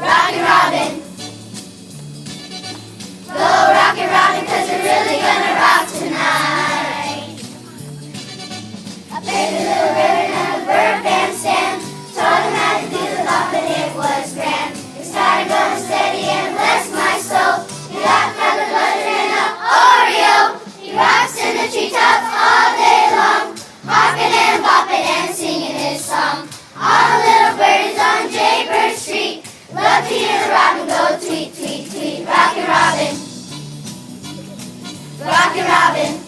Rockin' Robin. Go Rockin' Robin, 'cause we're really gonna rock tonight. I played the little ribbon and the bird bandstand. Told him how to do the hop and it was grand. It started going steady and bless my soul. He laughed at the butter and a Oreo. He rocks in the treetops all day long, hopping and bopping and singing his song. All the little birdies on Jaybird Street love to hear the robin go tweet, tweet, tweet. Rockin' Robin, Rockin' Robin.